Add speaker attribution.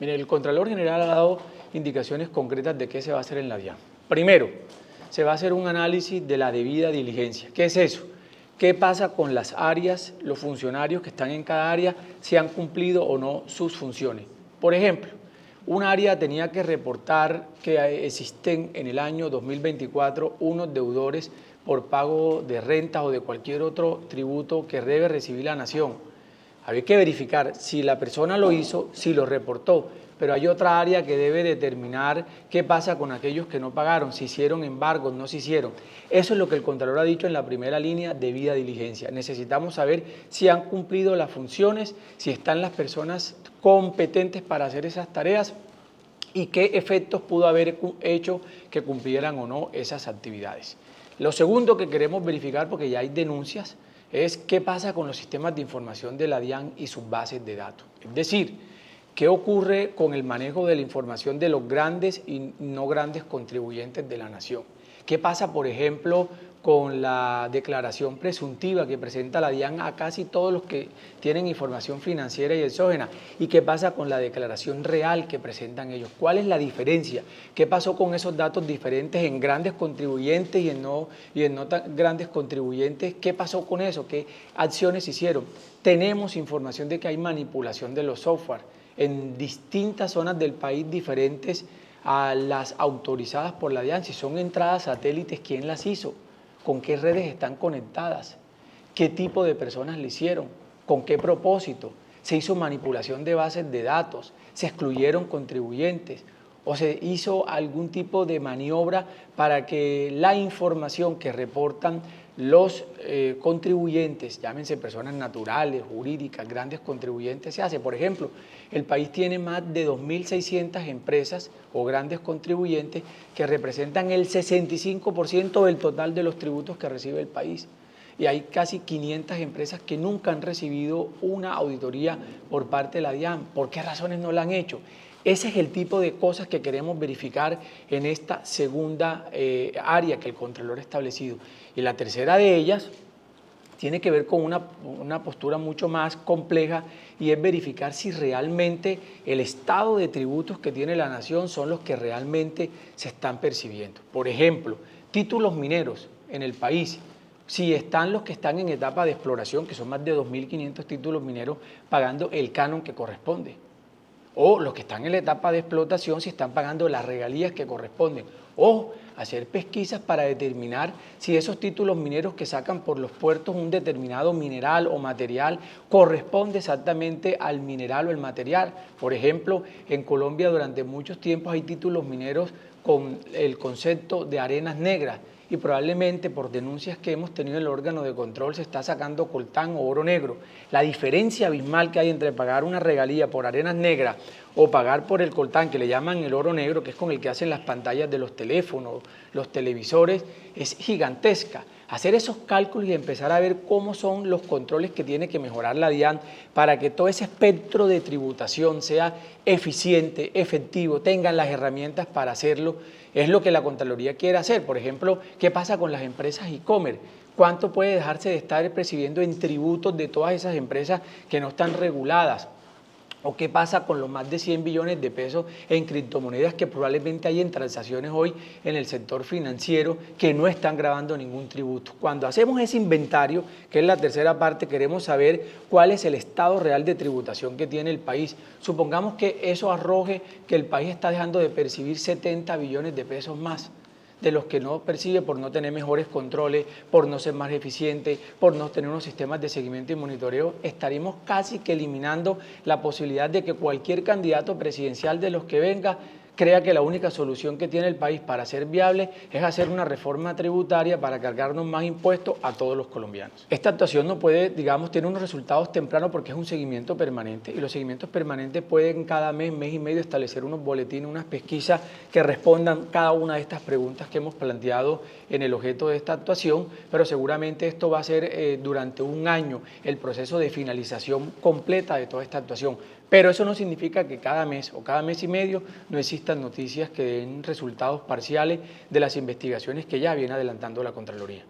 Speaker 1: Mire, el Contralor General ha dado indicaciones concretas de qué se va a hacer en la DIAN. Primero, se va a hacer un análisis de la debida diligencia. ¿Qué es eso? ¿Qué pasa con las áreas, los funcionarios que están en cada área, si han cumplido o no sus funciones? Por ejemplo, un área tenía que reportar que existen en el año 2024 unos deudores por pago de rentas o de cualquier otro tributo que debe recibir la nación. Había que verificar si la persona lo hizo, si lo reportó, pero hay otra área que debe determinar qué pasa con aquellos que no pagaron, si hicieron embargos, no se hicieron. Eso es lo que el Contralor ha dicho en la primera línea, debida diligencia. Necesitamos saber si han cumplido las funciones, si están las personas competentes para hacer esas tareas y qué efectos pudo haber hecho que cumplieran o no esas actividades. Lo segundo que queremos verificar, porque ya hay denuncias, es qué pasa con los sistemas de información de la DIAN y sus bases de datos. Es decir, qué ocurre con el manejo de la información de los grandes y no grandes contribuyentes de la nación. ¿Qué pasa, por ejemplo, con la declaración presuntiva que presenta la DIAN a casi todos los que tienen información financiera y exógena? ¿Y qué pasa con la declaración real que presentan ellos? ¿Cuál es la diferencia? ¿Qué pasó con esos datos diferentes en grandes contribuyentes y en no tan grandes contribuyentes? ¿Qué pasó con eso? ¿Qué acciones hicieron? Tenemos información de que hay manipulación de los software en distintas zonas del país diferentes a las autorizadas por la DIAN. Si son entradas satélites, ¿quién las hizo? ¿Con qué redes están conectadas? ¿Qué tipo de personas le hicieron? ¿Con qué propósito? ¿Se hizo manipulación de bases de datos? ¿Se excluyeron contribuyentes? ¿O se hizo algún tipo de maniobra para que la información que reportan los contribuyentes, llámense personas naturales, jurídicas, grandes contribuyentes, se hace? Por ejemplo, el país tiene más de 2.600 empresas o grandes contribuyentes que representan el 65% del total de los tributos que recibe el país. Y hay casi 500 empresas que nunca han recibido una auditoría por parte de la DIAN. ¿Por qué razones no la han hecho? Ese es el tipo de cosas que queremos verificar en esta segunda área que el Contralor ha establecido. Y la tercera de ellas tiene que ver con una postura mucho más compleja y es verificar si realmente el estado de tributos que tiene la nación son los que realmente se están percibiendo. Por ejemplo, títulos mineros en el país. Si están los que están en etapa de exploración, que son más de 2.500 títulos mineros, pagando el canon que corresponde. O los que están en la etapa de explotación, si están pagando las regalías que corresponden. O hacer pesquisas para determinar si esos títulos mineros que sacan por los puertos un determinado mineral o material corresponde exactamente al mineral o el material. Por ejemplo, en Colombia durante muchos tiempos hay títulos mineros con el concepto de arenas negras, y probablemente por denuncias que hemos tenido en el órgano de control se está sacando coltán o oro negro. La diferencia abismal que hay entre pagar una regalía por arenas negras o pagar por el coltán, que le llaman el oro negro, que es con el que hacen las pantallas de los teléfonos, los televisores, es gigantesca. Hacer esos cálculos y empezar a ver cómo son los controles que tiene que mejorar la DIAN para que todo ese espectro de tributación sea eficiente, efectivo, tengan las herramientas para hacerlo, es lo que la Contraloría quiere hacer. Por ejemplo, ¿qué pasa con las empresas e-commerce? ¿Cuánto puede dejarse de estar percibiendo en tributos de todas esas empresas que no están reguladas? ¿O qué pasa con los más de 100 billones de pesos en criptomonedas que probablemente hay en transacciones hoy en el sector financiero que no están grabando ningún tributo? Cuando hacemos ese inventario, que es la tercera parte, queremos saber cuál es el estado real de tributación que tiene el país. Supongamos que eso arroje que el país está dejando de percibir 70 billones de pesos más de los que no percibe por no tener mejores controles, por no ser más eficiente, por no tener unos sistemas de seguimiento y monitoreo, estaríamos casi que eliminando la posibilidad de que cualquier candidato presidencial de los que venga crea que la única solución que tiene el país para ser viable es hacer una reforma tributaria para cargarnos más impuestos a todos los colombianos. Esta actuación no puede, digamos, tener unos resultados tempranos porque es un seguimiento permanente y los seguimientos permanentes pueden cada mes, mes y medio establecer unos boletines, unas pesquisas que respondan cada una de estas preguntas que hemos planteado en el objeto de esta actuación, pero seguramente esto va a ser durante un año el proceso de finalización completa de toda esta actuación. Pero eso no significa que cada mes o cada mes y medio no existan noticias que den resultados parciales de las investigaciones que ya viene adelantando la Contraloría.